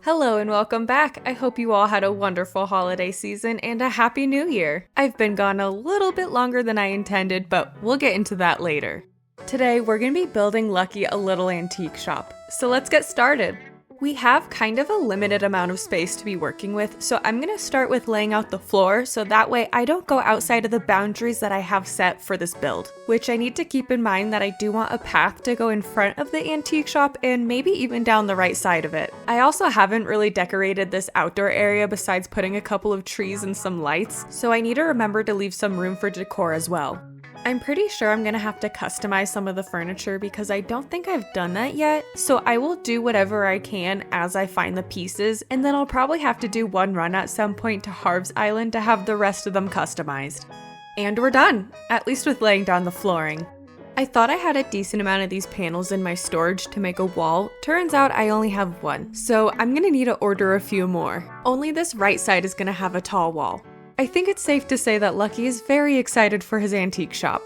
Hello and welcome back. I hope you all had a wonderful holiday season and a happy new year. I've been gone a little bit longer than I intended, but we'll get into that later. Today, we're going to be building Lucky a little antique shop. So let's get started. We have kind of a limited amount of space to be working with, so I'm going to start with laying out the floor so that way I don't go outside of the boundaries that I have set for this build, which I need to keep in mind that I do want a path to go in front of the antique shop and maybe even down the right side of it. I also haven't really decorated this outdoor area besides putting a couple of trees and some lights, so I need to remember to leave some room for decor as well. I'm pretty sure I'm gonna have to customize some of the furniture because I don't think I've done that yet, so I will do whatever I can as I find the pieces, and then I'll probably have to do one run at some point to Harv's Island to have the rest of them customized. And we're done, at least with laying down the flooring. I thought I had a decent amount of these panels in my storage to make a wall. Turns out I only have one, so I'm gonna need to order a few more. Only this right side is gonna have a tall wall. I think it's safe to say that Lucky is very excited for his antique shop.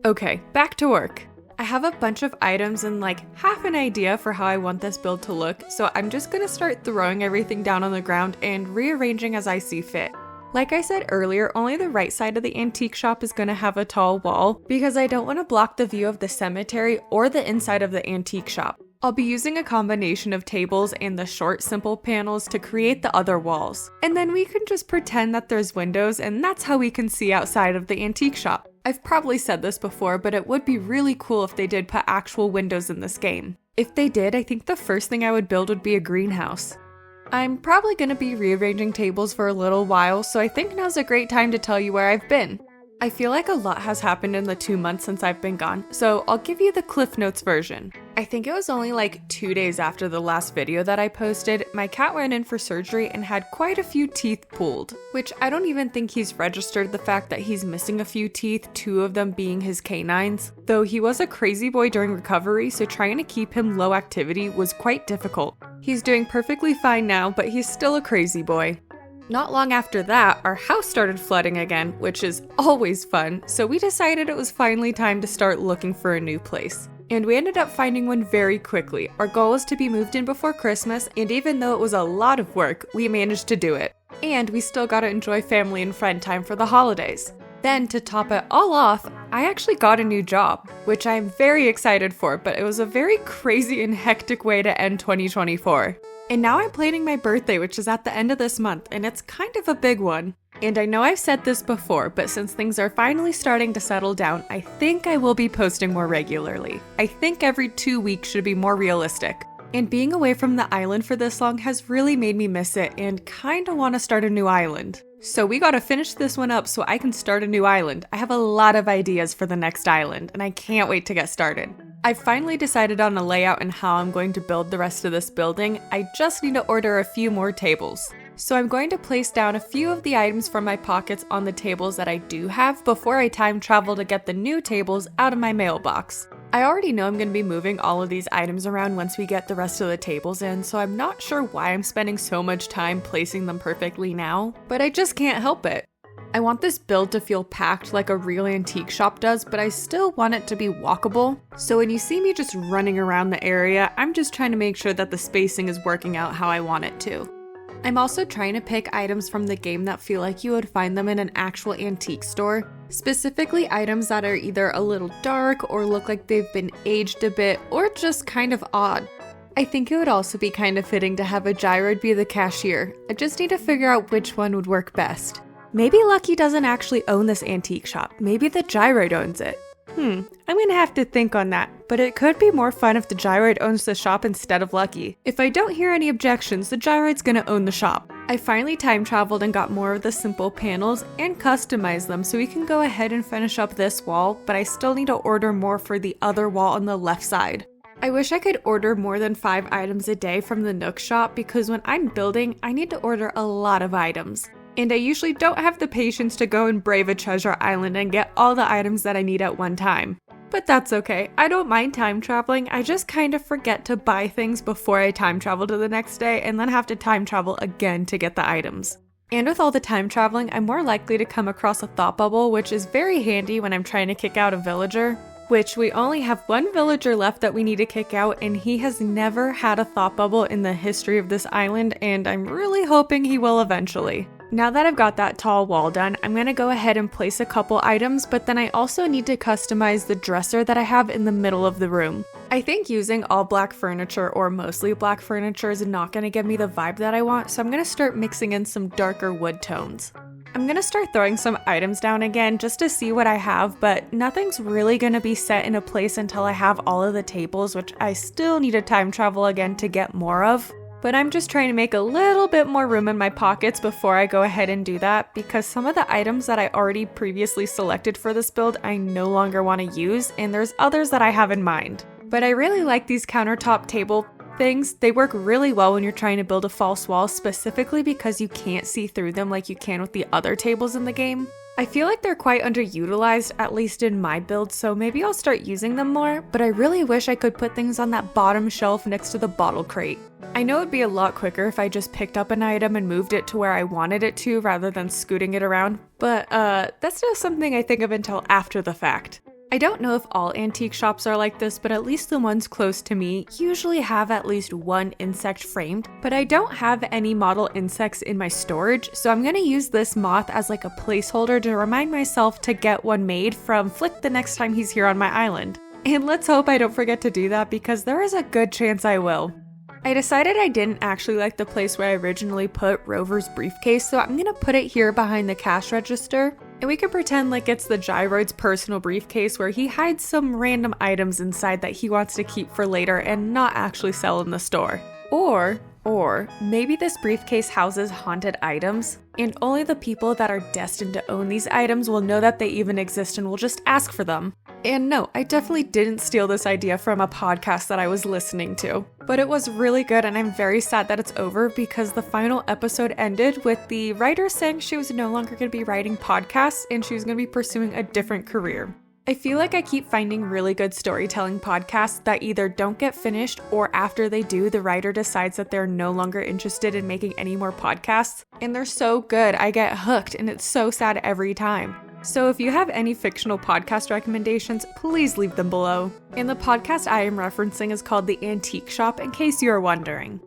Okay, back to work. I have a bunch of items and half an idea for how I want this build to look, so I'm just gonna start throwing everything down on the ground and rearranging as I see fit. Like I said earlier, only the right side of the antique shop is gonna have a tall wall because I don't want to block the view of the cemetery or the inside of the antique shop. I'll be using a combination of tables and the short, simple panels to create the other walls. And then we can just pretend that there's windows and that's how we can see outside of the antique shop. I've probably said this before, but it would be really cool if they did put actual windows in this game. If they did, I think the first thing I would build would be a greenhouse. I'm probably going to be rearranging tables for a little while, so I think now's a great time to tell you where I've been. I feel like a lot has happened in the 2 months since I've been gone, so I'll give you the Cliff Notes version. I think it was only 2 days after the last video that I posted, my cat went in for surgery and had quite a few teeth pulled, which I don't even think he's registered the fact that he's missing a few teeth, 2 of them being his canines. Though he was a crazy boy during recovery, so trying to keep him low activity was quite difficult. He's doing perfectly fine now, but he's still a crazy boy. Not long after that, our house started flooding again, which is always fun, so we decided it was finally time to start looking for a new place. And we ended up finding one very quickly. Our goal was to be moved in before Christmas, and even though it was a lot of work, we managed to do it. And we still got to enjoy family and friend time for the holidays. Then, to top it all off, I actually got a new job, which I'm very excited for, but it was a very crazy and hectic way to end 2024. And now I'm planning my birthday, which is at the end of this month, and it's kind of a big one. And I know I've said this before, but since things are finally starting to settle down, I think I will be posting more regularly. I think every 2 weeks should be more realistic. And being away from the island for this long has really made me miss it and kinda want to start a new island. So we gotta finish this one up so I can start a new island. I have a lot of ideas for the next island, and I can't wait to get started. I've finally decided on a layout and how I'm going to build the rest of this building. I just need to order a few more tables. So I'm going to place down a few of the items from my pockets on the tables that I do have before I time travel to get the new tables out of my mailbox. I already know I'm going to be moving all of these items around once we get the rest of the tables in, so I'm not sure why I'm spending so much time placing them perfectly now, but I just can't help it. I want this build to feel packed like a real antique shop does, but I still want it to be walkable. So when you see me just running around the area, I'm just trying to make sure that the spacing is working out how I want it to. I'm also trying to pick items from the game that feel like you would find them in an actual antique store. Specifically items that are either a little dark or look like they've been aged a bit or just kind of odd. I think it would also be kind of fitting to have a gyroid be the cashier. I just need to figure out which one would work best. Maybe Lucky doesn't actually own this antique shop. Maybe the gyroid owns it. I'm gonna have to think on that, but it could be more fun if the gyroid owns the shop instead of Lucky. If I don't hear any objections, the gyroid's gonna own the shop. I finally time traveled and got more of the simple panels and customized them so we can go ahead and finish up this wall, but I still need to order more for the other wall on the left side. I wish I could order more than 5 items a day from the Nook shop because when I'm building, I need to order a lot of items. And I usually don't have the patience to go and brave a treasure island and get all the items that I need at one time. But that's okay, I don't mind time traveling, I just kind of forget to buy things before I time travel to the next day and then have to time travel again to get the items. And with all the time traveling, I'm more likely to come across a thought bubble, which is very handy when I'm trying to kick out a villager. which we only have one villager left that we need to kick out, and he has never had a thought bubble in the history of this island, and I'm really hoping he will eventually. Now that I've got that tall wall done, I'm gonna go ahead and place a couple items, but then I also need to customize the dresser that I have in the middle of the room. I think using all black furniture or mostly black furniture is not gonna give me the vibe that I want, so I'm gonna start mixing in some darker wood tones. I'm gonna start throwing some items down again just to see what I have, but nothing's really gonna be set in a place until I have all of the tables, which I still need to time travel again to get more of. But I'm just trying to make a little bit more room in my pockets before I go ahead and do that, because some of the items that I already previously selected for this build I no longer want to use, and there's others that I have in mind. But I really like these countertop table things. They work really well when you're trying to build a false wall, specifically because you can't see through them like you can with the other tables in the game. I feel like they're quite underutilized, at least in my build, so maybe I'll start using them more, but I really wish I could put things on that bottom shelf next to the bottle crate. I know it'd be a lot quicker if I just picked up an item and moved it to where I wanted it to rather than scooting it around, but that's just something I think of until after the fact. I don't know if all antique shops are like this, but at least the ones close to me usually have at least one insect framed, but I don't have any model insects in my storage, so I'm gonna use this moth as like a placeholder to remind myself to get one made from Flick the next time he's here on my island. And let's hope I don't forget to do that, because there is a good chance I will. I decided I didn't actually like the place where I originally put Rover's briefcase, so I'm gonna put it here behind the cash register. And we can pretend like it's the gyroid's personal briefcase where he hides some random items inside that he wants to keep for later and not actually sell in the store. Or maybe this briefcase houses haunted items, and only the people that are destined to own these items will know that they even exist and will just ask for them. And no, I definitely didn't steal this idea from a podcast that I was listening to. But it was really good, and I'm very sad that it's over because the final episode ended with the writer saying she was no longer going to be writing podcasts and she was going to be pursuing a different career. I feel like I keep finding really good storytelling podcasts that either don't get finished, or after they do, the writer decides that they're no longer interested in making any more podcasts. And they're so good, I get hooked, and it's so sad every time. So if you have any fictional podcast recommendations, please leave them below. And the podcast I am referencing is called The Antique Shop, in case you are wondering.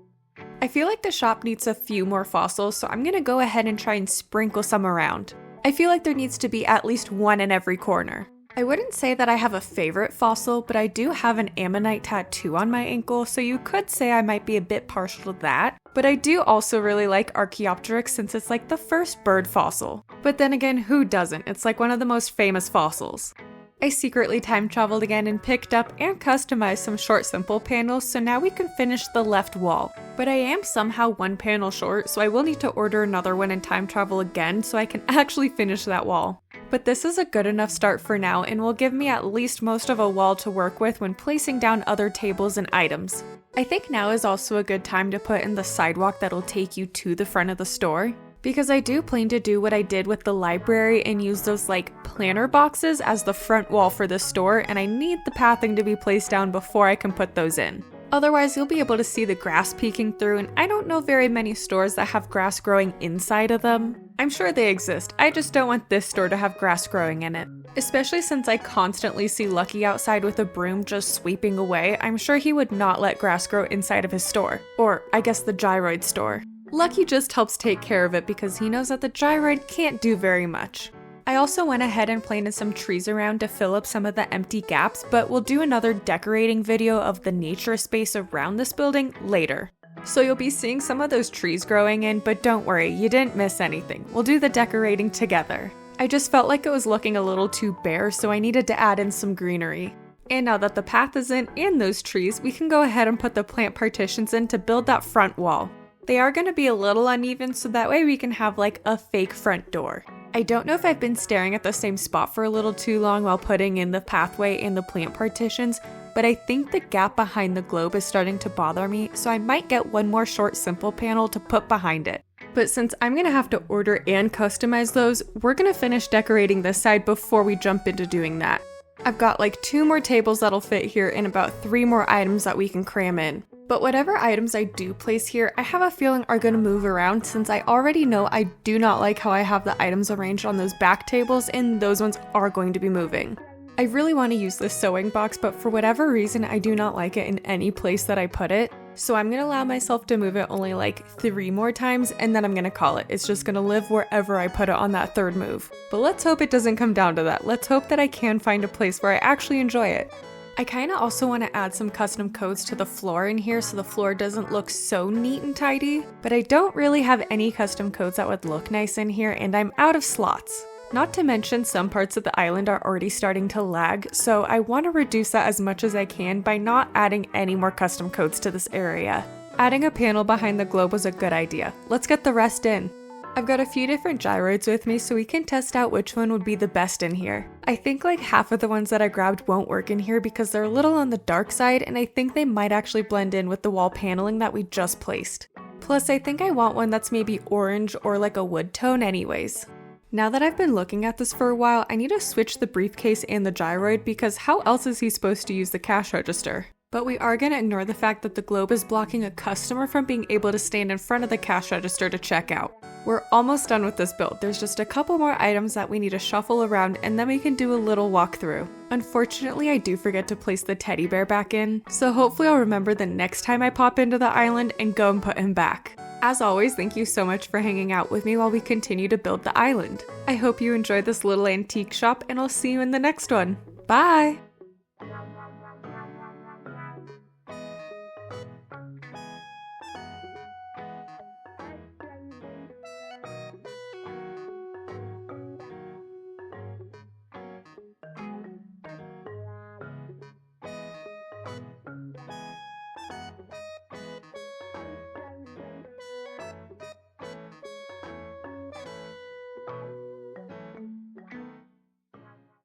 I feel like the shop needs a few more fossils, so I'm gonna go ahead and try and sprinkle some around. I feel like there needs to be at least one in every corner. I wouldn't say that I have a favorite fossil, but I do have an ammonite tattoo on my ankle, so you could say I might be a bit partial to that. But I do also really like Archaeopteryx since it's like the first bird fossil. But then again, who doesn't? It's like one of the most famous fossils. I secretly time traveled again and picked up and customized some short simple panels, so now we can finish the left wall. But I am somehow one panel short, so I will need to order another one and time travel again so I can actually finish that wall. But this is a good enough start for now and will give me at least most of a wall to work with when placing down other tables and items. I think now is also a good time to put in the sidewalk that'll take you to the front of the store, because I do plan to do what I did with the library and use those like planter boxes as the front wall for this store, and I need the pathing to be placed down before I can put those in. Otherwise, you'll be able to see the grass peeking through, and I don't know very many stores that have grass growing inside of them. I'm sure they exist, I just don't want this store to have grass growing in it. Especially since I constantly see Lucky outside with a broom just sweeping away, I'm sure he would not let grass grow inside of his store. Or, I guess the gyroid store. Lucky just helps take care of it because he knows that the gyroid can't do very much. I also went ahead and planted some trees around to fill up some of the empty gaps, but we'll do another decorating video of the nature space around this building later. So you'll be seeing some of those trees growing in, but don't worry, you didn't miss anything. We'll do the decorating together. I just felt like it was looking a little too bare, so I needed to add in some greenery. And now that the path is in and those trees, we can go ahead and put the plant partitions in to build that front wall. They are going to be a little uneven, so that way we can have like a fake front door. I don't know if I've been staring at the same spot for a little too long while putting in the pathway and the plant partitions, but I think the gap behind the globe is starting to bother me, so I might get one more short simple panel to put behind it. But since I'm going to have to order and customize those, we're going to finish decorating this side before we jump into doing that. I've got like 2 more tables that'll fit here and about 3 more items that we can cram in. But whatever items I do place here, I have a feeling are going to move around since I already know I do not like how I have the items arranged on those back tables, and those ones are going to be moving. I really want to use this sewing box, but for whatever reason, I do not like it in any place that I put it. So I'm going to allow myself to move it only like 3 more times, and then I'm going to call it. It's just going to live wherever I put it on that 3rd move. But let's hope it doesn't come down to that. Let's hope that I can find a place where I actually enjoy it. I kind of also want to add some custom codes to the floor in here so the floor doesn't look so neat and tidy, but I don't really have any custom codes that would look nice in here, and I'm out of slots. Not to mention some parts of the island are already starting to lag, so I want to reduce that as much as I can by not adding any more custom codes to this area. Adding a panel behind the globe was a good idea. Let's get the rest in. I've got a few different gyroids with me so we can test out which one would be the best in here. I think like half of the ones that I grabbed won't work in here because they're a little on the dark side, and I think they might actually blend in with the wall paneling that we just placed. Plus I think I want one that's maybe orange or like a wood tone anyways. Now that I've been looking at this for a while, I need to switch the briefcase and the gyroid because how else is he supposed to use the cash register? But we are going to ignore the fact that the globe is blocking a customer from being able to stand in front of the cash register to check out. We're almost done with this build. There's just a couple more items that we need to shuffle around, and then we can do a little walkthrough. Unfortunately, I do forget to place the teddy bear back in, so hopefully I'll remember the next time I pop into the island and go and put him back. As always, thank you so much for hanging out with me while we continue to build the island. I hope you enjoyed this little antique shop, and I'll see you in the next one. Bye!